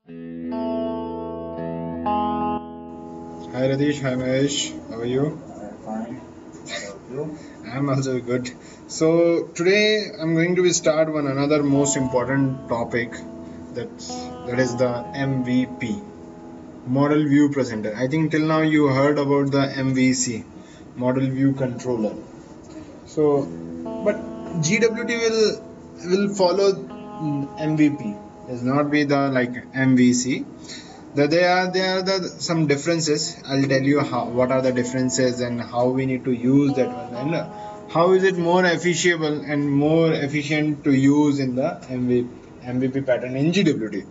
Hi Radish, hi Mahesh, how are you? Fine. What about you? I'm also good. So today I'm going to start one another most important topic that's that is the MVP, Model View Presenter. I think till now you heard about the MVC, Model View Controller. So, but GWT will follow MVP. Does not be the like MVC. There are some differences. I'll tell you what are the differences and how we need to use that one, and how is it more efficient and more efficient to use in the MVP pattern in GWT.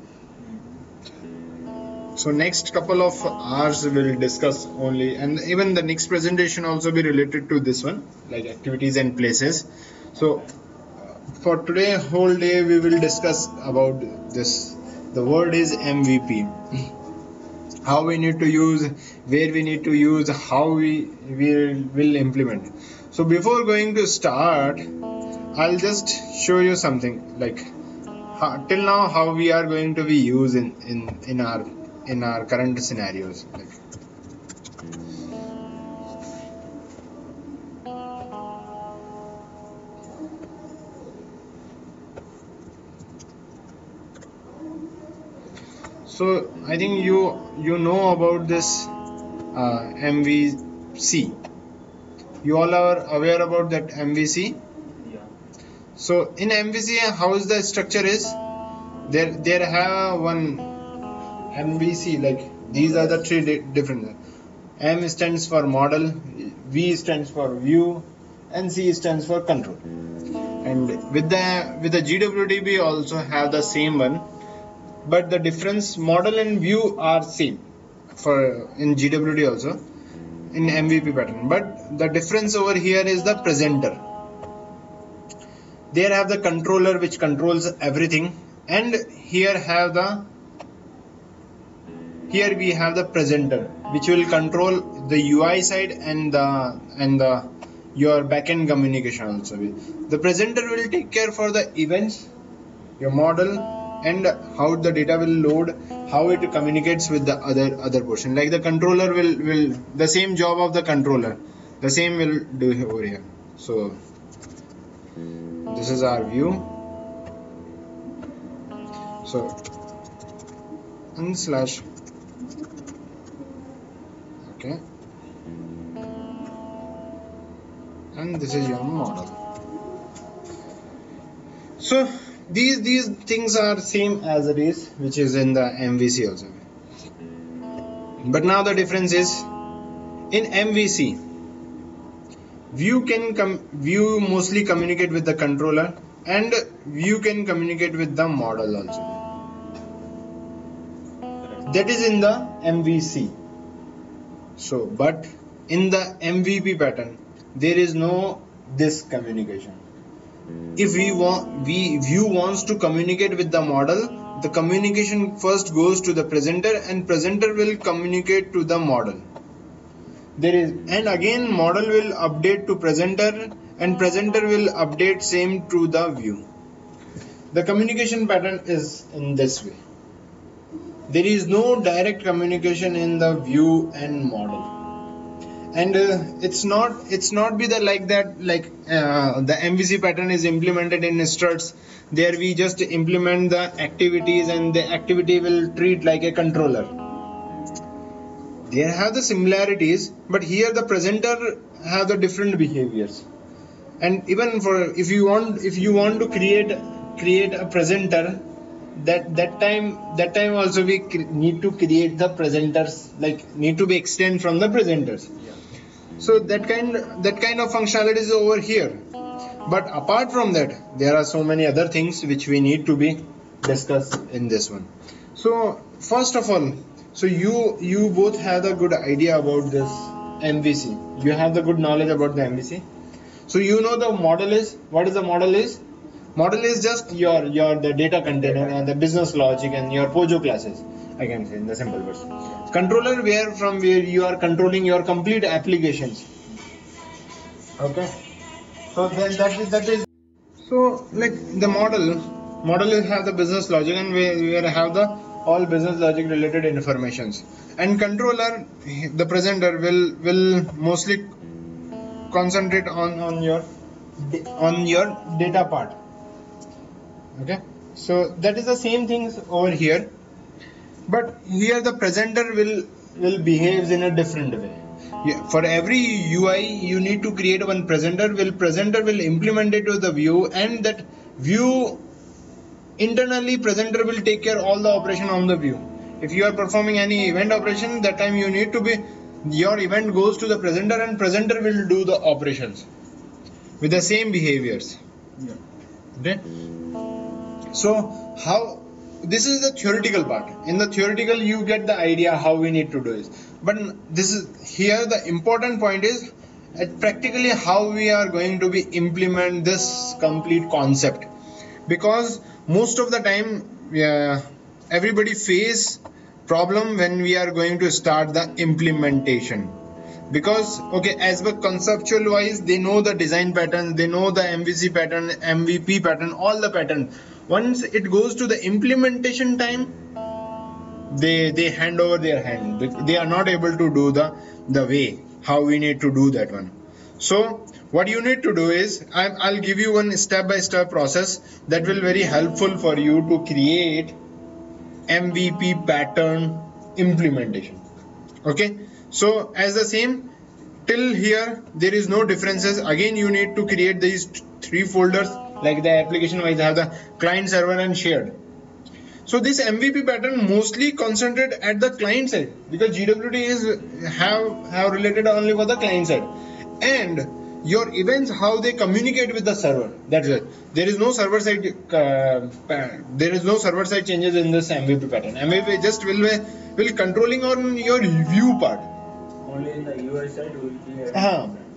So next couple of hours we'll discuss only, and even the next presentation also be related to this one, like activities and places. So for today whole day we will discuss about this. The word is MVP. How we need to use, where we need to use, how will implement. So before going to start, I'll just show you something like till now how we are going to be used in our current scenarios. Like, so I think you know about this MVC. You all are aware about that MVC. Yeah. So in MVC, how is the structure is? There have one MVC, like these are the three different. M stands for model, V stands for view, and C stands for control. And with the GWT we also have the same one, but the difference, model and view are same for in GWT also in MVP pattern. But the difference over here is the presenter. There have the controller which controls everything, and here we have the presenter which will control the UI side and the your backend communication also. The presenter will take care for the events, your model, and how the data will load, how it communicates with the other portion. Like the controller will the same job of the controller, the same will do over here. So this is our view. So /, okay, and this is your model. So these things are same as it is, which is in the MVC also. But now the difference is, in MVC, view mostly communicate with the controller, and view can communicate with the model also. That is in the MVC. So, but in the MVP pattern, there is no this communication. If view wants to communicate with the model, the communication first goes to the presenter, and presenter will communicate to the model. And again model will update to presenter, and presenter will update same to the view. The communication pattern is in this way. There is no direct communication in the view and model. And it's not be the like that, like the MVC pattern is implemented in struts. There we just implement the activities, and the activity will treat like a controller. They have the similarities, but here the presenter have the different behaviors. And even for if you want to create a presenter, that time also we need to create the presenters, like need to be extend from the presenters. So that kind of functionality is over here. But apart from that, there are so many other things which we need to be discussed in this one. So first of all, so you both have a good idea about this MVC. You have the good knowledge about the MVC. So you know the model is, what is the model is? Model is just your the data container and the business logic and your POJO classes, I can say in the simple words. Controller, where you are controlling your complete applications. Okay. So then that is so like the model will have the business logic, and we have the all business logic related informations. And controller, the presenter, will mostly concentrate on your data part. Okay, so that is the same things over here, but here the presenter will behaves in a different way. For every UI you need to create one presenter will implement it to the view, and that view internally presenter will take care all the operation on the view. If you are performing any event operation, that time you need to be, your event goes to the presenter and presenter will do the operations with the same behaviors. Yeah. Okay, so how, this is the theoretical part. In the theoretical you get the idea how we need to do this, but this is here the important point is practically how we are going to be implement this complete concept, because most of the time everybody face problem when we are going to start the implementation. Because okay, as per conceptual wise they know the design pattern, they know the MVC pattern, MVP pattern, all the pattern. Once it goes to the implementation time, they hand over their hand. They are not able to do the way how we need to do that one. So what you need to do is, I'll give you one step-by-step process that will very helpful for you to create MVP pattern implementation. Okay, so as the same, till here there is no differences. Again you need to create these 3 folders, like the application wise have the client, server and shared. So this MVP pattern mostly concentrate at the client side, because GWT is have related only for the client side, and your events how they communicate with the server. That's it. There is no server side changes in this MVP pattern. MVP just will controlling on your view part. Only in the UI side will be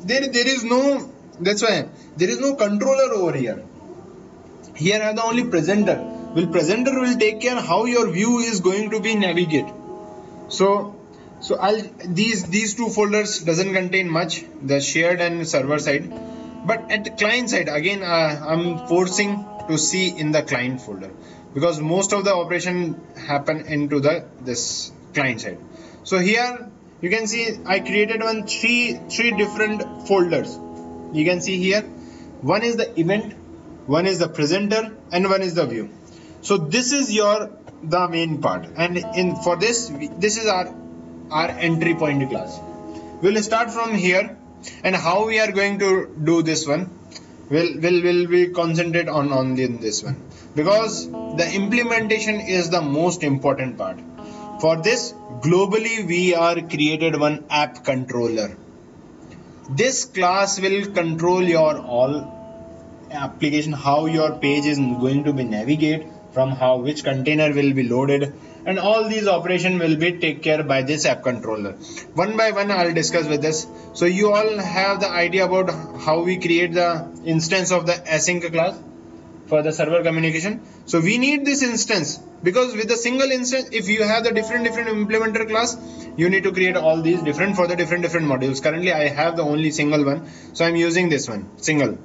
there is no, that's why there is no controller over here. Here are the only presenter. Presenter will take care how your view is going to be navigate. So these 2 folders doesn't contain much, the shared and server side, but at the client side again I'm forcing to see in the client folder, because most of the operation happen into this client side. So here you can see I created three different folders. You can see here, one is the event, one is the presenter, and one is the view. So this is the main part, and for this is our entry point class. We'll start from here, and how we are going to do this one will be concentrate on this one, because the implementation is the most important part. For this, globally we are created one app controller. This class will control your all application, how your page is going to be navigate, from which container will be loaded, and all these operation will be take care by this app controller. One by one I'll discuss with this, so you all have the idea about how we create the instance of the async class for the server communication. So we need this instance, because with the single instance, if you have the different implementer class, you need to create all these different for the different modules. Currently I have the only single one, so I'm using this one, single.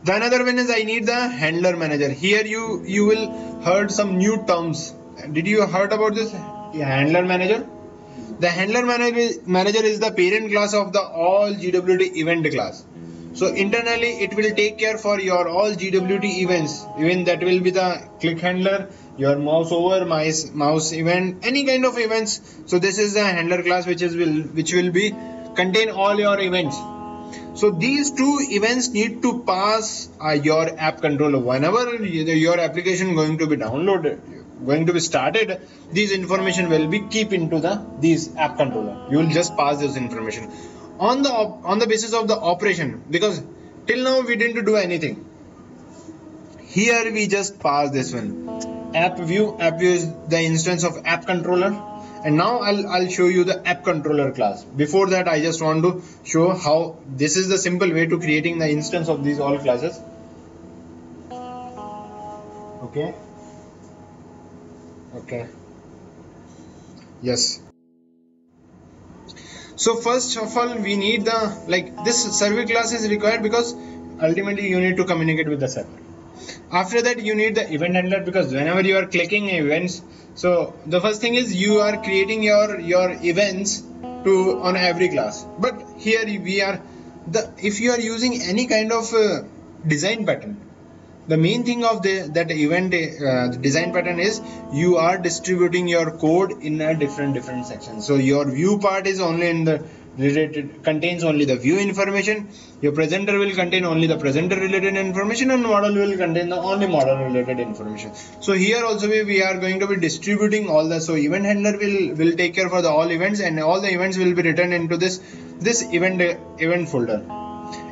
The another one is I need the handler manager. Here you will heard some new terms. Did you heard about this handler manager? The handler manager is the parent class of the all GWT event class. So internally it will take care for your all GWT events. Even that will be the click handler, your mouse over, mouse event, any kind of events. So this is the handler class which will be contain all your events. So these 2 events need to pass your app controller. Whenever your application going to be downloaded, going to be started, these information will be keep into these app controller. You will just pass this information on the basis of the operation, because till now we didn't do anything. Here we just pass this one, app view is the instance of app controller. And now I'll show you the app controller class. Before that, I just want to show how this is the simple way to creating the instance of these all classes. Okay. Yes. So first of all, we need this server class is required, because ultimately you need to communicate with the server. After that, you need the event handler, because whenever you are clicking events, so the first thing is you are creating your events to on every class. But here we are if you are using any kind of design pattern, the main thing of that event design pattern is you are distributing your code in a different sections. So your view part is only in the contains only the view information, your presenter will contain only the presenter related information, and model will contain the only model related information. So here also we are going to be distributing all the, so event handler will take care for the all events, and all the events will be written into this event folder.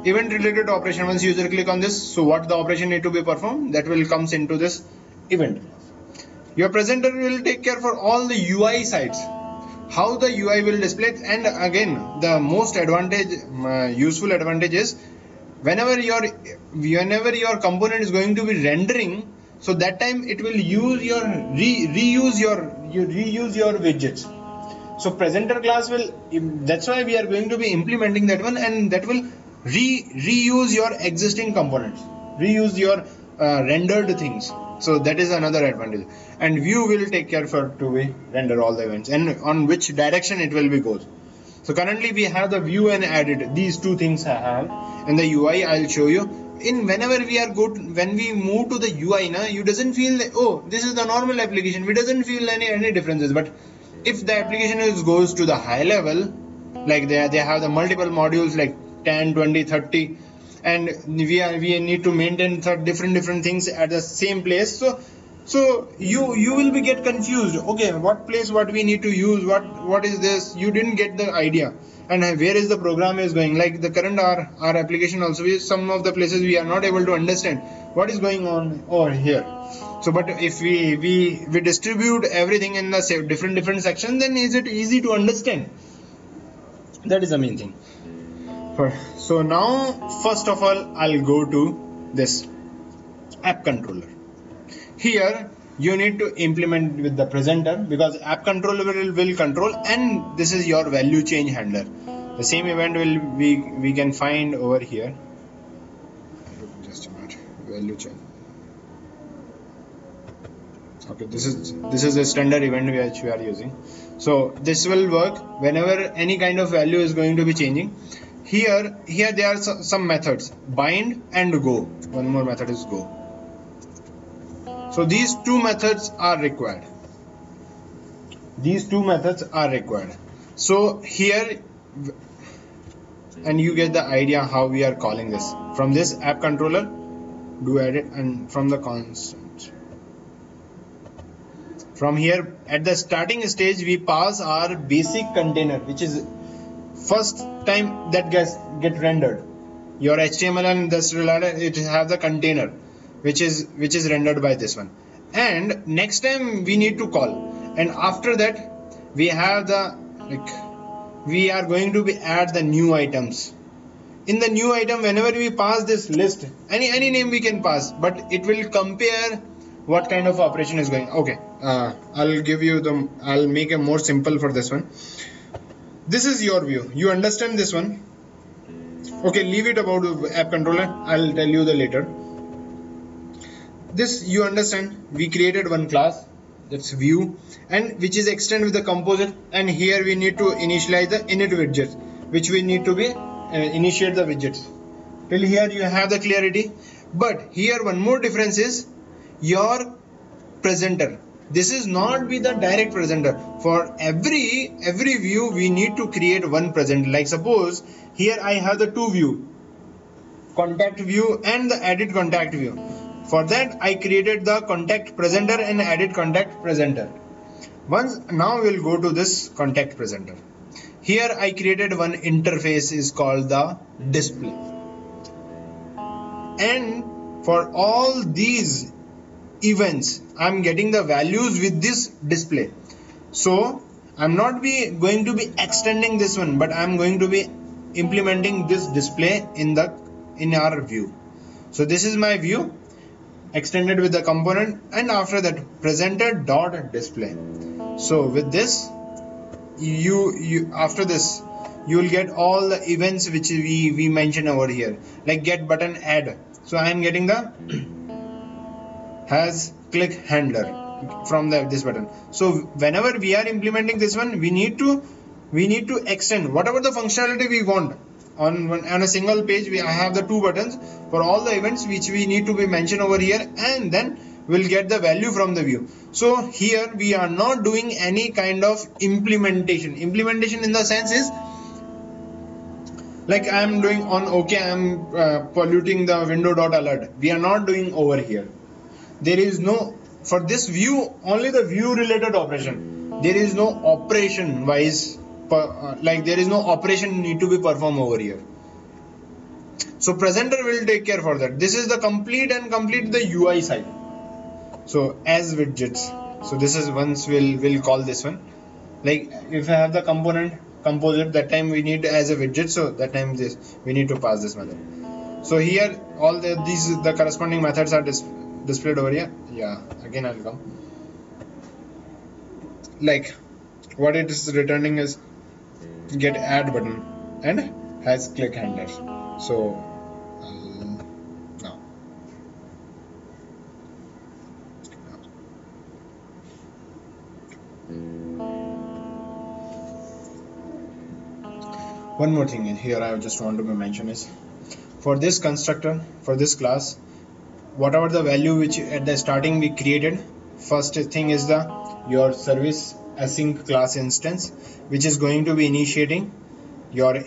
Event related operation, once user click on this, so what the operation need to be performed, that will comes into this event. Your presenter will take care for all the UI sides, how the UI will display. And again, the most useful advantage is whenever your component is going to be rendering, so that time it will use reuse your widgets. So presenter class will, that's why we are going to be implementing that one, and that will reuse your existing components, reuse your rendered things. So that is another advantage. And view will take care to render all the events and on which direction it will be goes. So currently we have the view and edit, these two things I have. In the UI I'll show you. Whenever we are good, when we move to the UI now, you doesn't feel like, oh, this is the normal application, we doesn't feel any differences. But if the application goes to the high level, like they have the multiple modules like 10, 20, 30, and we need to maintain different things at the same place. So you will be get confused. Okay, what place what we need to use, what is this? You didn't get the idea, and where is the program is going. Like the current our application also is some of the places we are not able to understand what is going on over here. So but if we distribute everything in the different sections, then is it easy to understand. That is the main thing. So now first of all I'll go to this app controller. Here you need to implement with the presenter, because app controller will control, and this is your value change handler. The same event will we can find over here. Just a minute. Value change. Okay, this is a standard event which we are using. So this will work whenever any kind of value is going to be changing. Here there are some methods, bind and go. One more method is go. So these two methods are required. So here, and you get the idea how we are calling this. From this app controller, do edit, and from the constant. From here at the starting stage we pass our basic container, which is first time that get rendered. Your HTML and this related, it have the container which is rendered by this one, and next time we need to call, and after that we have the we are going to be add the new items. In the new item, whenever we pass this list, any name we can pass, but it will compare what kind of operation is going. Okay, I'll make it more simple for this one. This is your view, you understand this one. Okay, leave it about app controller, I'll tell you the later. This you understand, we created one class, that's view, and which is extended with the composite, and here we need to initialize the init widgets, which we need to be initiate the widgets. Till here you have the clarity. But here one more difference is your presenter. This is not be the direct presenter. For every view we need to create one presenter. Like suppose here I have the two view, contact view and the edit contact view. For that I created the contact presenter and edit contact presenter. Now we'll go to this contact presenter. Here I created one interface is called the display, and for all these events I'm getting the values with this display. So I'm not going to be extending this one, but I'm going to be implementing this display in our view. So this is my view extended with the component, and after that presenter dot display. So with this after this you will get all the events which we mentioned over here, like get button, add. So I am getting the has click handler from this button. So whenever we are implementing this one, we need to extend whatever the functionality we want. On a single page, I have the two buttons for all the events which we need to be mentioned over here, and then we'll get the value from the view. So here we are not doing any kind of implementation. Implementation in the sense is like I am doing on OK, I am polluting the window.alert. We are not doing over here. There is no, for this view, only the view related operation. There is no operation wise, like there is no operation need to be performed over here. So presenter will take care for that. This is the complete the UI side. So as widgets, so this is once we'll call this one. Like if I have the component composite, that time we need as a widget, so that time this we need to pass this method. So here all the corresponding methods are displayed over here. Yeah, again I'll come. Like what it is returning is get add button and has click handler. So now one more thing in here I just want to mention is, for this constructor, for this class, whatever the value which at the starting we created, first thing is your service async class instance, which is going to be initiating your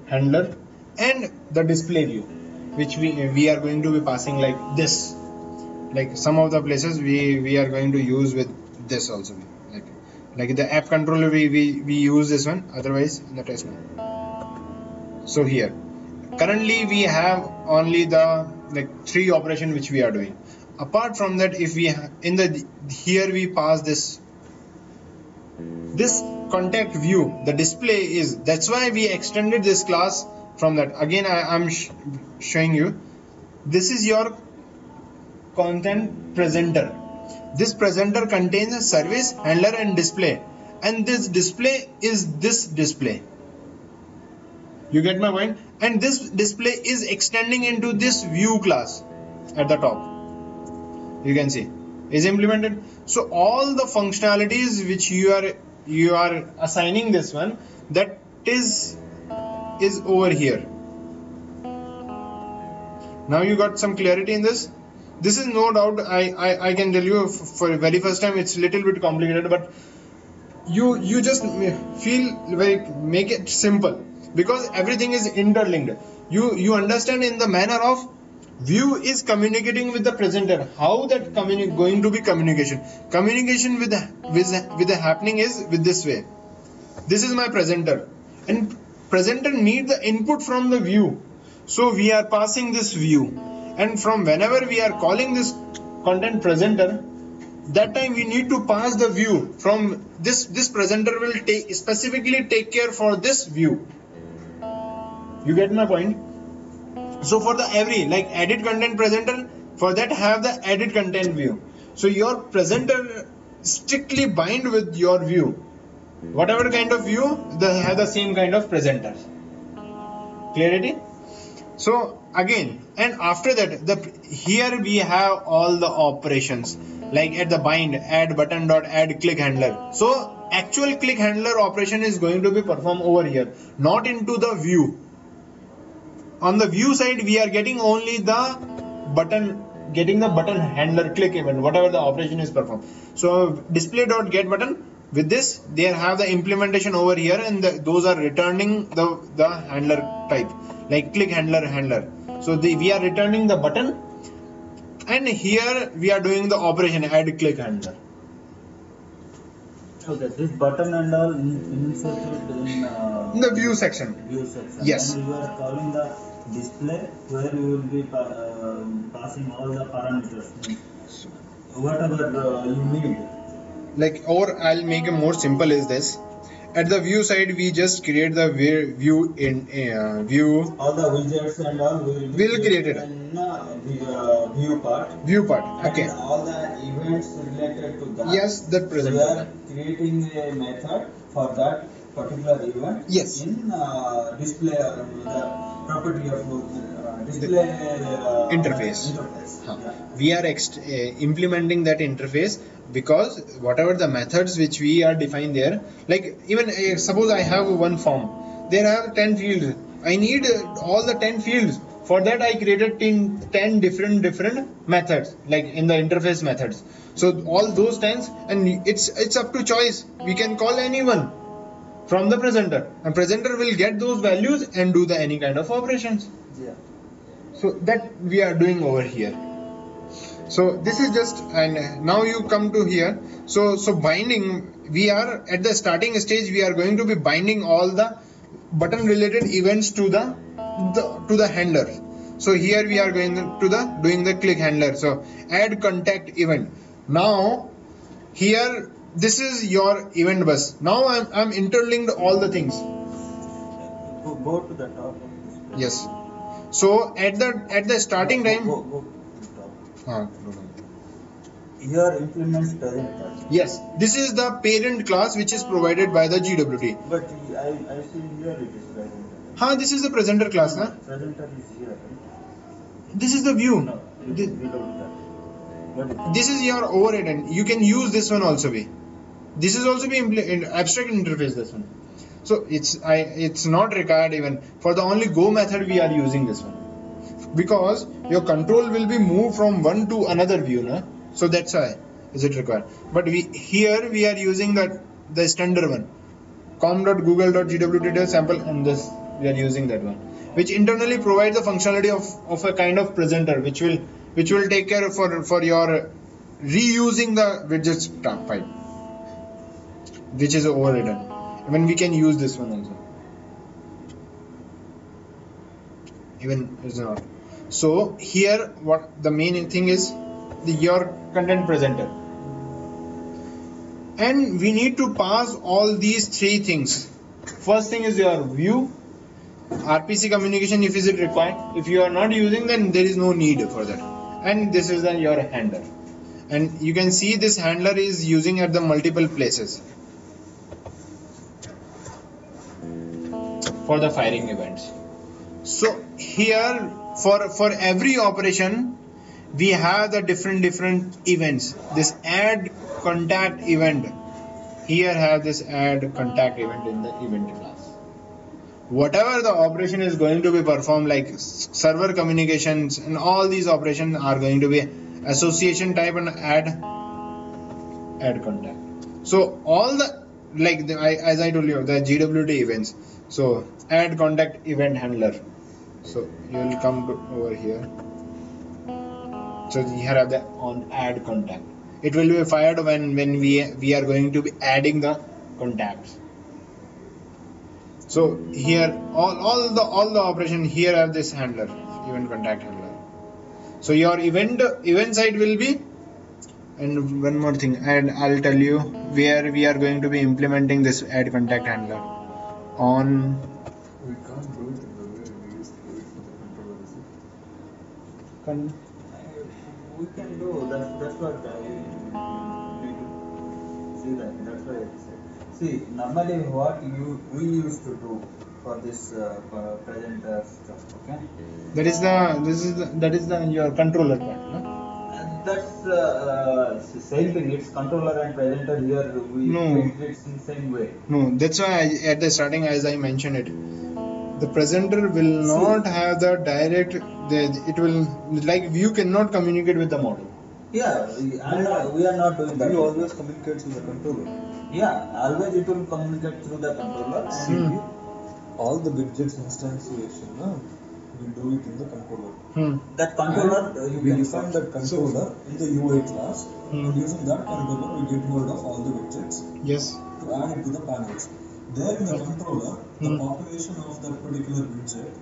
handler and the display view, which we are going to be passing like this. Like some of the places we are going to use with this also, like the app controller we use this one, otherwise in the test one. So here currently we have only the like 3 operation which we are doing. Apart from that, if we here we pass this contact view, the display is, that's why we extended this class from that. Again I'm showing you, this is your content presenter. This presenter contains a service handler and display, and this display is this display. You get my point? And this display is extending into this view class at the top. You can see is implemented. So all the functionalities which you are assigning this one, that is over here. Now you got some clarity in this. This is no doubt, I can tell you for the very first time it's little bit complicated, but you just make it simple, because everything is interlinked. You understand in the manner of view is communicating with the presenter, how that going to be communication with the happening is with this way. This is my presenter, and presenter need the input from the view, so we are passing this view, and from whenever we are calling this content presenter, that time we need to pass the view from this presenter will specifically take care for this view. You get my point? So for the every like edit content presenter, for that have the edit content view. So your presenter strictly bind with your view. Whatever kind of view, they have the same kind of presenter. Clarity? So again, and after that, here we have all the operations, like at the bind, add button dot add click handler. So actual click handler operation is going to be performed over here, not into the view. On the view side, we are getting only the button, getting the button handler click event, whatever the operation is performed. So display dot get button, with this they have the implementation over here, and those are returning the handler type, like click handler. So we are returning the button, and here we are doing the operation add click handler. Okay, this button and all inserted in the view section. Yes. And you are calling the display where you will be passing all the parameters, whatever you need. Like, or I'll make it more simple is this. At the view side, we just create the view in view. All the widgets and all will create it. In view part. View part. Okay. And all the events related to that. Yes, that present. We are creating a method for that particular event Yes. in display the property of display Interface. Yeah. We are implementing that interface because whatever the methods which we are defined there, like even suppose I have one form, there are 10 fields. I need all the 10 fields. For that I created 10 different methods, like in the interface methods. So all those 10, and it's up to choice. We can call anyone from the presenter, and presenter will get those values and do the any kind of operations. Yeah. So that we are doing over here. So this is just, and now you come to here. So binding, we are at the starting stage, we are going to be binding all the button related events to the handler. So here we are going to doing the click handler. So add contact event. Now here this is your event bus. Now I'm interlinked all the things. Go to the top of this. Yes. So at the starting time. Go to the top. Here implements parent class. Yes, this is the parent class which is provided by the GWT. But I see here it is presenter. This is the presenter class, na? Presenter is here, right? This is the view. No, it is below that. What is This is your overhead, and you can use this one also be. This is also be abstract interface, this one. So it's not required even for the only go method we are using this one, because your control will be moved from one to another view, na? So that's why is it required. But here we are using the standard one, com.google.gwt.sample, and this we are using that one, which internally provides the functionality of a kind of presenter, which will take care for your reusing the widgets file, which is overridden. Even we can use this one also. Even it's not. So here what the main thing is, your content presenter, and we need to pass all these three things. First thing is your view, RPC communication if is it required. If you are not using, then there is no need for that. And this is then your handler, and you can see this handler is using at the multiple places for the firing events. So here for every operation we have the different events. This add contact event, here have this add contact event in the event class. Whatever the operation is going to be performed, like server communications and all these operations are going to be association type and add contact. So all the as I told you, the GWT events. So add contact event handler. So you will come to over here. So here have the on add contact. It will be fired when we are going to be adding the contacts. So here all the operation here have this handler, event contact handler. So your event side will be, and one more thing, and I'll tell you where we are going to be implementing this add contact handler on. We can't do it in the way we used to do it for the controller. we can do that's what I need to see that. That's why I said. See, normally what we used to do for this presenter stuff, okay? That is the your controller part, no? That's same thing. It's controller and presenter here. No. It's in same way. No, that's why at the starting, as I mentioned it, the presenter will not have the direct. It will, like, view cannot communicate with the model. Yeah, we are not doing that. We always communicate with the controller. Yeah, always it will communicate through the controller. And All the widgets instantiation, we do it in the controller. that controller We define that controller in the UI class, and using that controller we get hold of all the widgets Yes. to add it to the panels. There in the controller, the population of that particular widget,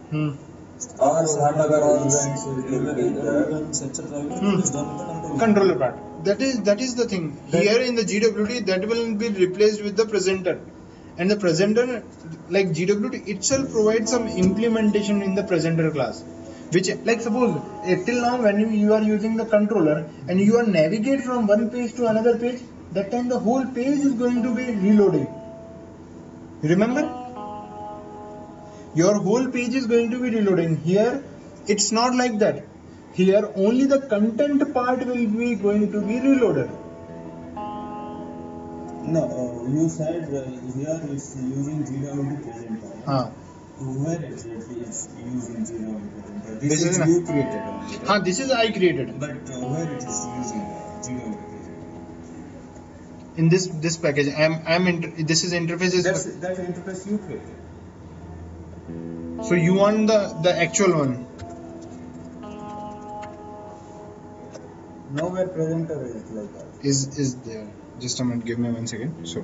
or whatever or events events, etc. everything is done in the controller. Controller part. That is the thing. Here in the GWT, that will be replaced with the presenter. And the presenter, like GWT itself provides some implementation in the presenter class. Which, like, suppose till now when you are using the controller and you are navigate from one page to another page, that time the whole page is going to be reloading. Remember, your whole page is going to be reloading. Here it's not like that. Here only the content part will be going to be reloaded. No, you said here it's using GWT presenter. Where exactly it's using GWT presenter? This is you created only, right? This is I created. But where it is using GWT presenter? In this package, this is interfaces. That interface you created. So you want the actual one? Nowhere presenter is like that. Is there? Just a minute. Give me 1 second. So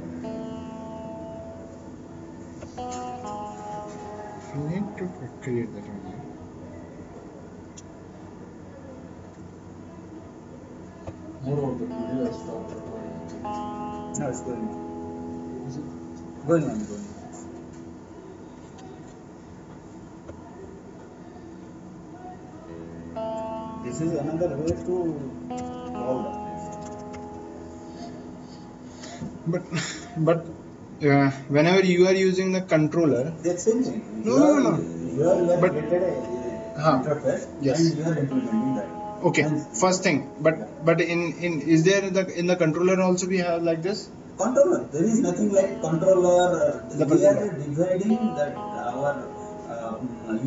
I need to create that only. More of the video has stopped recording. No, it's going on. Is it? Going on. This is another way to solve that. But whenever you are using the controller, That's same thing. No. You are But- created a interface Yes. and you are implementing that. okay. And First thing, but in is there in the controller also we have like this? controller, there is nothing like controller. The We are controller. dividing that our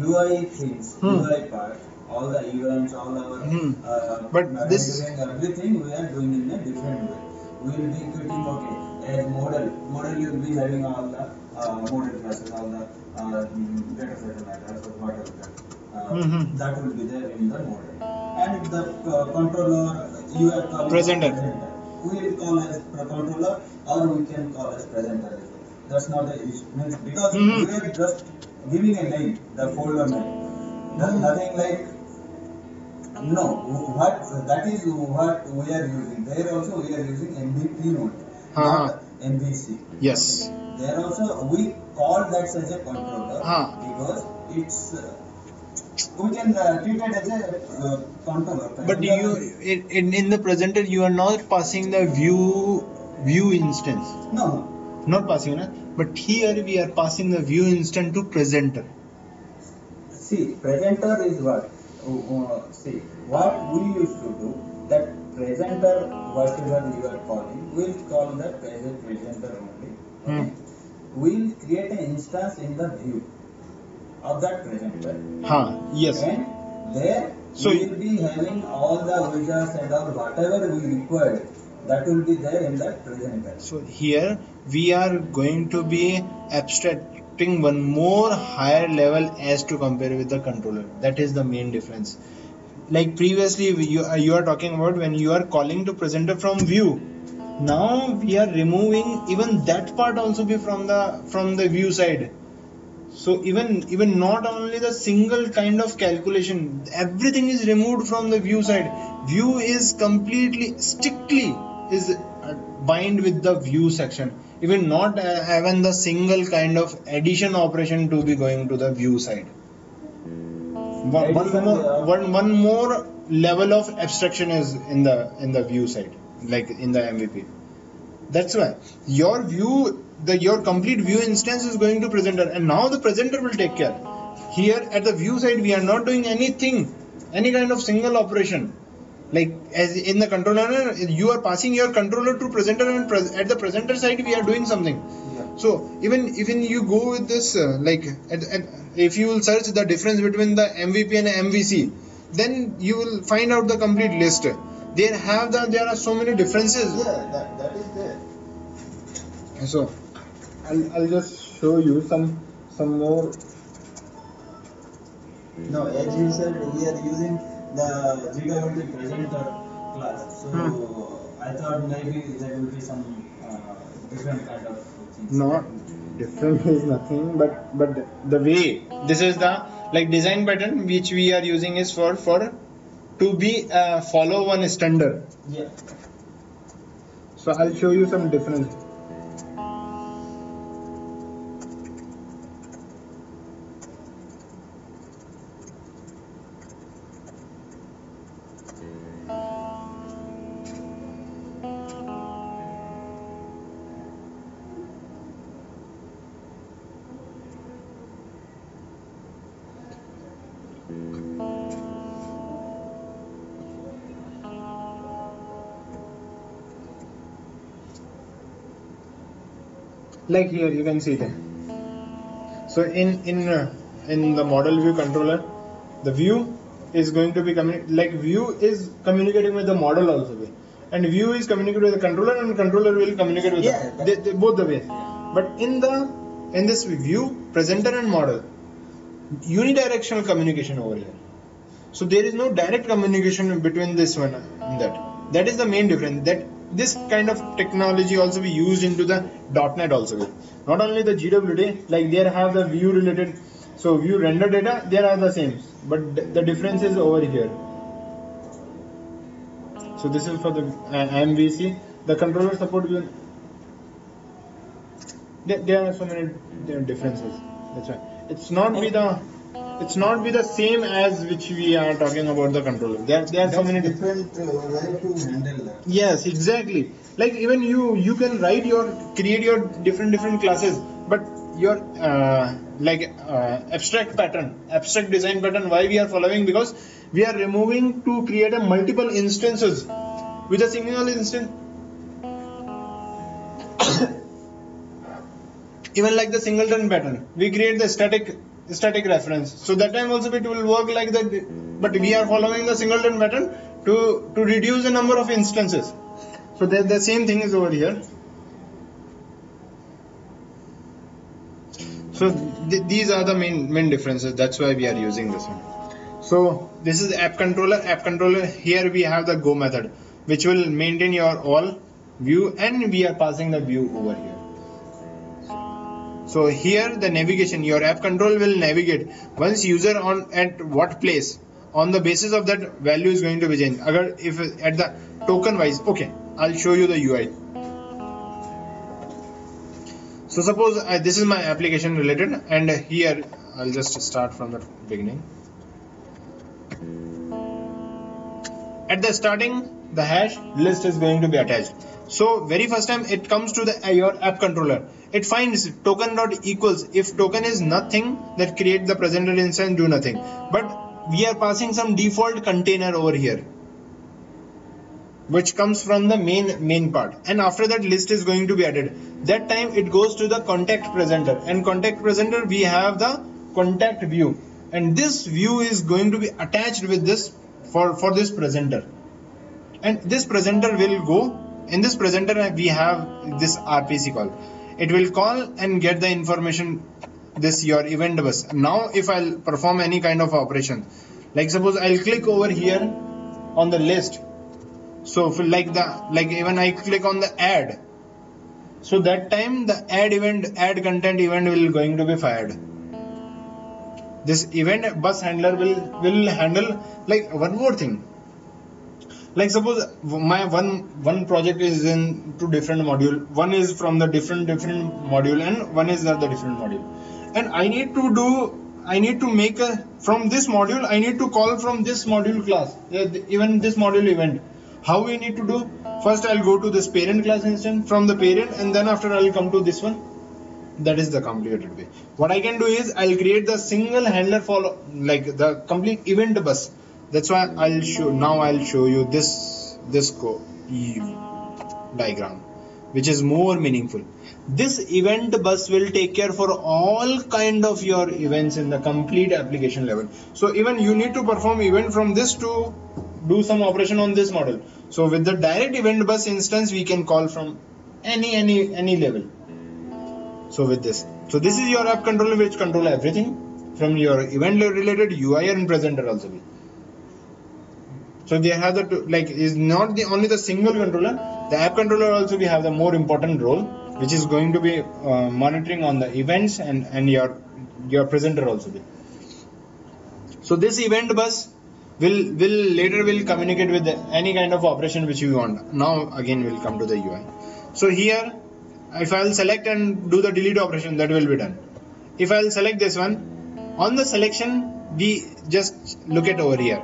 UI things, UI part, all the events, all our But this- everything we are doing in a different way. We will be creating as model you will be having all the model classes, all the data set matters or whatever that. That will be there in the model. And the controller you are calling Presenter. We will call as controller or we can call as presenter as well. That's not the issue. Because we are just giving a name, the folder name. There's nothing like no, what that is what we are using. There also we are using MVP only, not MVC. Yes. There also we call that as a controller because it's we can treat it as a controller. But in the presenter you are not passing the view instance. No. Not passing, na? But here we are passing the view instance to presenter. See, presenter is what? See, what we used to do, that presenter, whatever you are calling, we'll call that as a presenter only. Okay? We'll create an instance in the view of that presenter. Yes. And there So- we will be having all the widgets and all whatever we require. That will be there in that presenter. So here we are going to be abstracting one more higher level as to compare with the controller. That is the main difference. Like previously you are talking about when you are calling to presenter from view. Now we are removing even that part also be from the view side. So even not only the single kind of calculation, everything is removed from the view side. View is strictly is bind with the view section. Even not having the single kind of addition operation to be going to the view side. One more level of abstraction is in the view side, like in the MVP. That's why your complete view instance is going to presenter, and now the presenter will take care. Here at the view side we are not doing anything, any kind of single operation. Like as in the controller, you are passing your controller to presenter, and at the presenter side we are doing something. So even you go with this if you will search the difference between the MVP and MVC, then you will find out the complete list. There are so many differences. Yeah, that is there. So I'll just show you some more. No, as you said, we are using the GWT presenter class. So I thought maybe there will be some different kind of things. Not different is nothing, but the way this is the design pattern which we are using is for to be follow one standard. Yeah. So I'll show you some difference. like here you can see it. So in the model view controller, the view is going to be view is communicating with the model also, and view is communicating with the controller, and controller will communicate with they both the ways. But in this view, presenter and model, unidirectional communication over here. So there is no direct communication between this one and that. That is the main difference. That this kind of technology also be used into the .NET also. Not only the GWT, like there have the view related, so view render data, there are the same, but the difference is over here. So this is for the MVC. The controller support will. There are so many differences. That's why it's not be the same as which we are talking about the controller. There are so many different way to handle that. Yes, exactly. Like even you can create your different classes, but your abstract design pattern. Why we are following? Because we are removing to create a multiple instances with a single instance. Even like the singleton pattern, we create the static reference. So that time also it will work like that. But we are following the singleton pattern to reduce the number of instances. So the same thing is over here. So these are the main differences. That's why we are using this one. So this is app controller. App controller, here we have the go method, which will maintain your all view, and we are passing the view over here. So here the navigation, your app control will navigate once user at what place. On the basis of that, value is going to be changed. If at the token wise, okay, I'll show you the UI. So suppose this is my application related, and here I'll just start from the beginning. At the starting, the hash list is going to be attached. So very first time it comes to your app controller. It finds token dot equals. If token is nothing, that create the presenter instance, do nothing. But we are passing some default container over here, which comes from the main part. And after that, list is going to be added. That time it goes to the contact presenter. And contact presenter, we have the contact view. And this view is going to be attached with this for this presenter. And this presenter will go. In this presenter, we have this RPC call. It will call and get the information, this your event bus. Now if I'll perform any kind of operation, like suppose I'll click over here on the list. So like even I click on the add, so that time the add content event will going to be fired. This event bus handler will handle like one more thing. Like suppose my one project is in two different module. One is from the different module, and one is the different module. And I need to make from this module, I need to call from this module class, even this module event. How we need to do? First I'll go to this parent class instance, from the parent, and then after I'll come to this one. That is the complicated way. What I can do is I'll create the single handler for like the complete event bus. That's why I'll show you this diagram, which is more meaningful. This event bus will take care for all kind of your events in the complete application level. So even you need to perform event from this to do some operation on this model. So with the direct event bus instance, we can call from any level. So with this, so this is your app controller, which control everything from your event related UI and presenter also. So they have is not only the single controller. The app controller also we have the more important role, which is going to be monitoring on the events and your presenter also. So this event bus will later communicate with any kind of operation which you want. Now again we'll come to the UI. So here, if I'll select and do the delete operation, that will be done. If I'll select this one, on the selection, we just look at over here.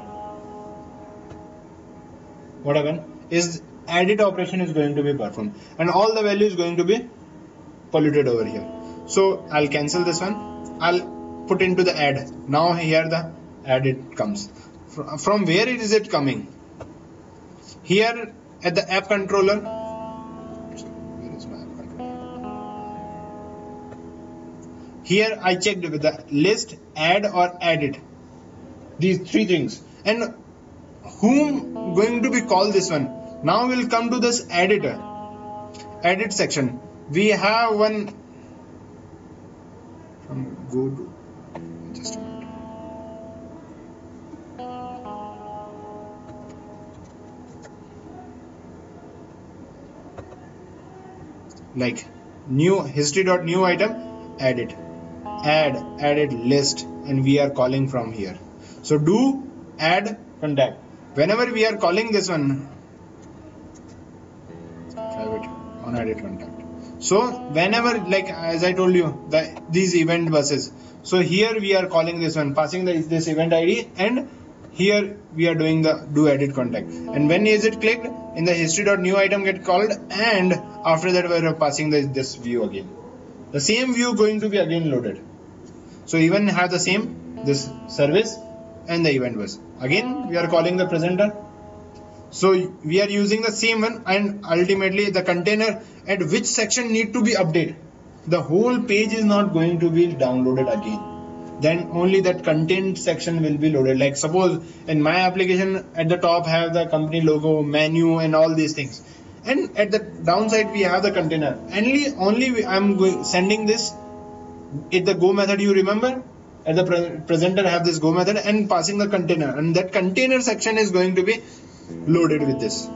What happened is edit operation is going to be performed, and all the value is going to be polluted over here. So I'll cancel this one. I'll put into the add. Now here the add it comes. From where is it coming? Here at the app controller. Where is my app controller? Here I checked with the list, add or edit, these three things. And whom going to be called this one? Now we'll come to this editor, edit section. We have one from go to, just a minute. Like new history.new item, edit, add list, and we are calling from here. So do add contact. Whenever we are calling this one, private on edit contact. So whenever, like as I told you, these event buses. So here we are calling this one, passing this event ID, and here we are doing the do edit contact. And when is it clicked? In the history.new item get called, and after that we are passing this view again. The same view going to be again loaded. So even have the same, this service and the event bus. Again we are calling the presenter. So we are using the same one, and ultimately the container at which section need to be updated. The whole page is not going to be downloaded again. Then only that content section will be loaded. Like suppose in my application at the top have the company logo, menu, and all these things. And at the downside we have the container. Only I'm sending this in the go method. You remember? At the presenter have this go method and passing the container, and that container section is going to be loaded with this.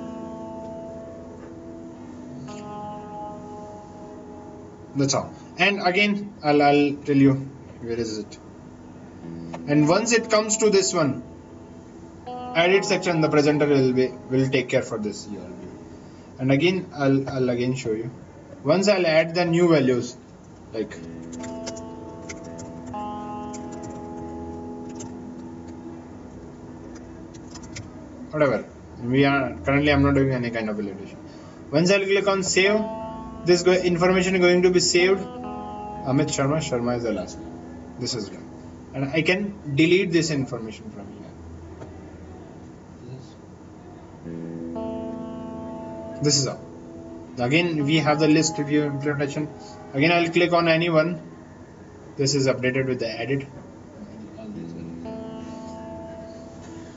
That's all. And again I'll tell you where is it. And once it comes to this one, edit section, the presenter will take care for this. And again I'll again show you. Once I'll add the new values, like whatever. I'm not doing any kind of validation. Once I'll click on save, this information is going to be saved. Amit Sharma is the last name. This is done. And I can delete this information from here. This is all. Again we have the list view implementation. Again I'll click on any one. This is updated with the edit.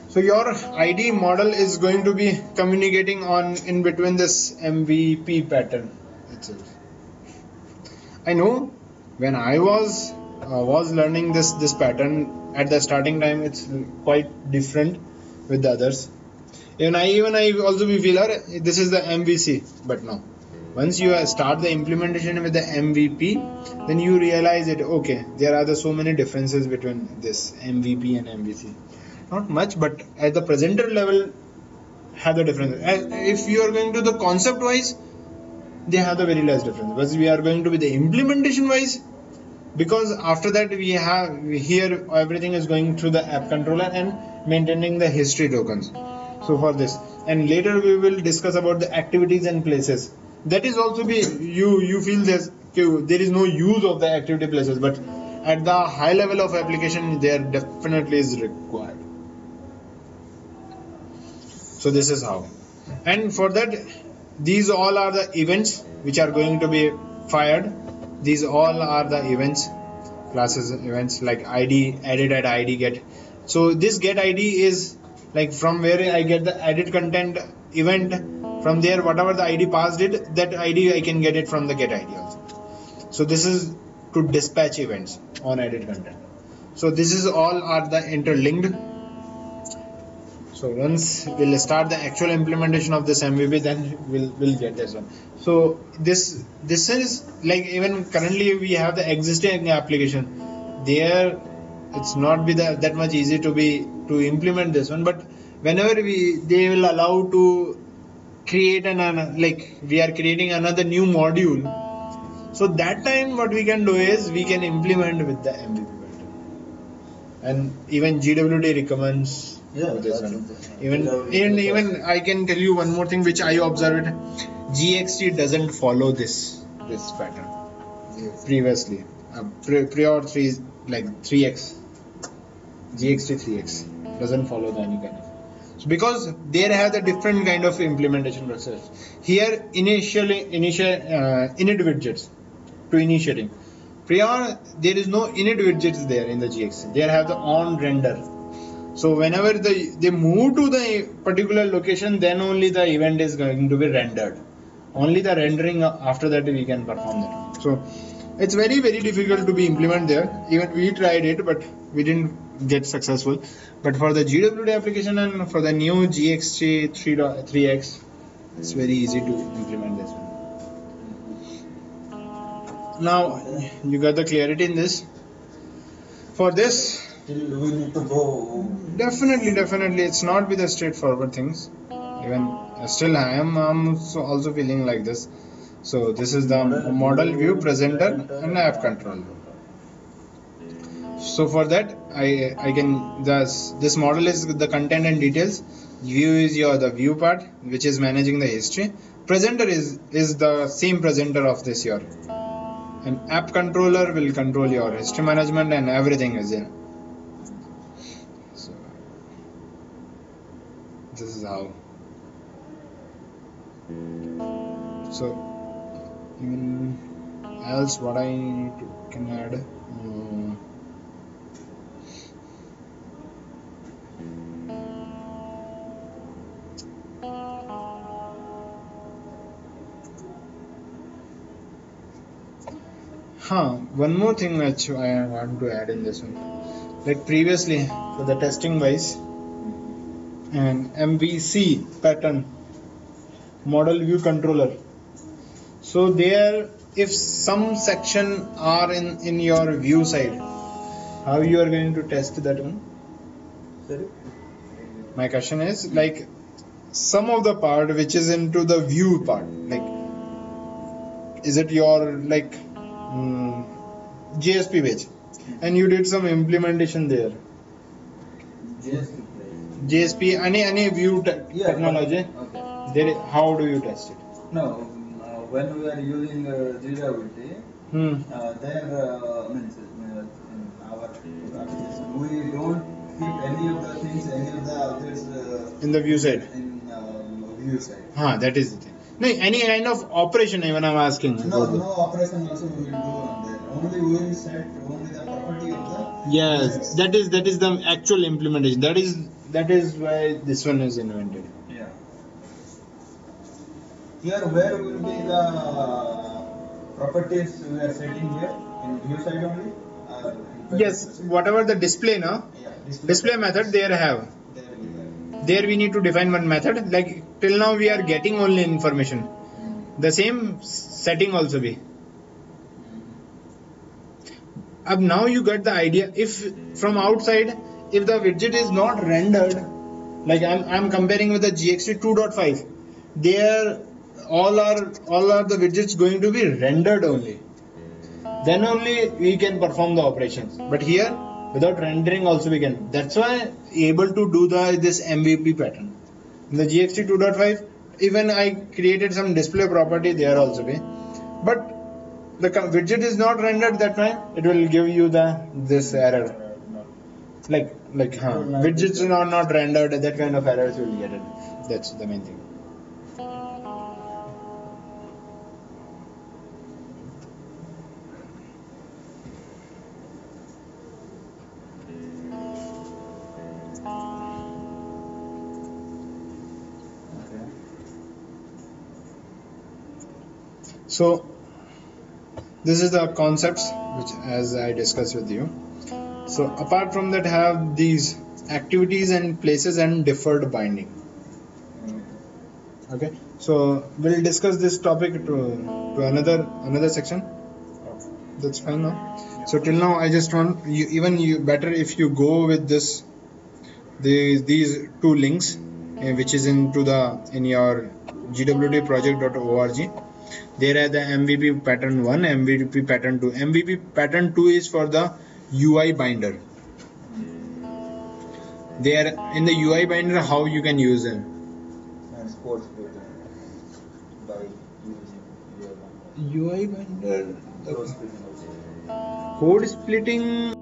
So your ID model is going to be communicating on in between this MVP pattern itself. I know when I was learning this pattern at the starting time, it's quite different with the others. Even I also feel this is the MVC, but no. Once you start the implementation with the MVP, then you realize it. Okay, there are so many differences between this MVP and MVC. Not much, but at the presenter level have the difference. If you are going to the concept wise, they have the very less difference. But we are going to be the implementation wise, because after that we have here everything is going through the app controller and maintaining the history tokens. So for this, and later we will discuss about the activities and places. That is also be you feel there is no use of the activity places, but at the high level of application there definitely is required. So this is how. And for that, these all are the events which are going to be fired. These all are the events, classes events, like ID, edit at ID get. So this get ID is like from where I get the edit content event. From there, whatever the ID passed it, that ID I can get it from the get ID also. So this is to dispatch events on edit content. So this is all are the interlinked. So once we'll start the actual implementation of this MVP, then we'll get this one. So this is like, even currently we have the existing application there. It's not be that much easy to implement this one, but whenever they will allow to create we are creating another new module. So that time what we can do is we can implement with the MVP pattern. And even GWT recommends this one. Even I can tell you one more thing which I observed. GXT doesn't follow this pattern previously. Prior 3x. GXT 3x doesn't follow any kind of. So because they have the different kind of implementation process. Here init widgets to initiating. Prior, there is no init widgets there in the GX. They have the on render. So whenever they move to the particular location, then only the event is going to be rendered. Only the rendering after that we can perform that. So it's very difficult to be implemented there. Even we tried it, but we didn't get successful. But for the GWT application and for the new GXG 3x, it's very easy to implement this one. Now you got the clarity in this. For this, Still we need to go. definitely it's not with the straightforward things. Even still I am also feeling like this. So this is the model view, presenter and app control. So for that I can this model is the content and details. View is the view part, which is managing the history. Presenter is the same presenter of this year. And app controller will control your history management and everything is in. So this is how. So even else what I need to can add. One more thing which I want to add in this one. Like previously for the testing wise and MVC pattern model view controller. So there if some section are in your view side, how you are going to test that one? Sorry? My question is like some of the part which is into the view part, like is it your like JSP page and you did some implementation there. JSP any view technology. Okay. There how do you test it? No, when we are using GWT, there means in our application we don't keep any of the things, any of the objects In the view side. in view side. That is the thing. No, any kind of operation even I'm asking. No operation also we will do on there. Only we will set only the property of the. Yes, that is the actual implementation. That is why this one is invented. Yeah. Here where will be the properties we are setting here in view side only? Yes, whatever the display now. Yeah, Display method there have. There we have. There we need to define one method. Like till now we are getting only information. The same setting also be. Now you get the idea. If from outside, if the widget is not rendered, like I'm comparing with the GXT 2.5, there all are the widgets going to be rendered only. Then only we can perform the operations. But here without rendering also we can. That's why able to do this MVP pattern. In the GXT 2.5, even I created some display property there also be. But the widget is not rendered that time, it will give you this error. Like widgets are not rendered, that kind of errors you will get it. That's the main thing. So this is the concepts which as I discussed with you. So apart from that have these activities and places and deferred binding. Okay, so we'll discuss this topic to another section. That's fine now. So till now I just want you better if you go with these two links which is in your gwtproject.org. There are the MVP pattern 1, MVP pattern 2. MVP pattern 2 is for the UI binder. There in the UI binder how you can use them. And sports data by using UI binder. code splitting also. Code splitting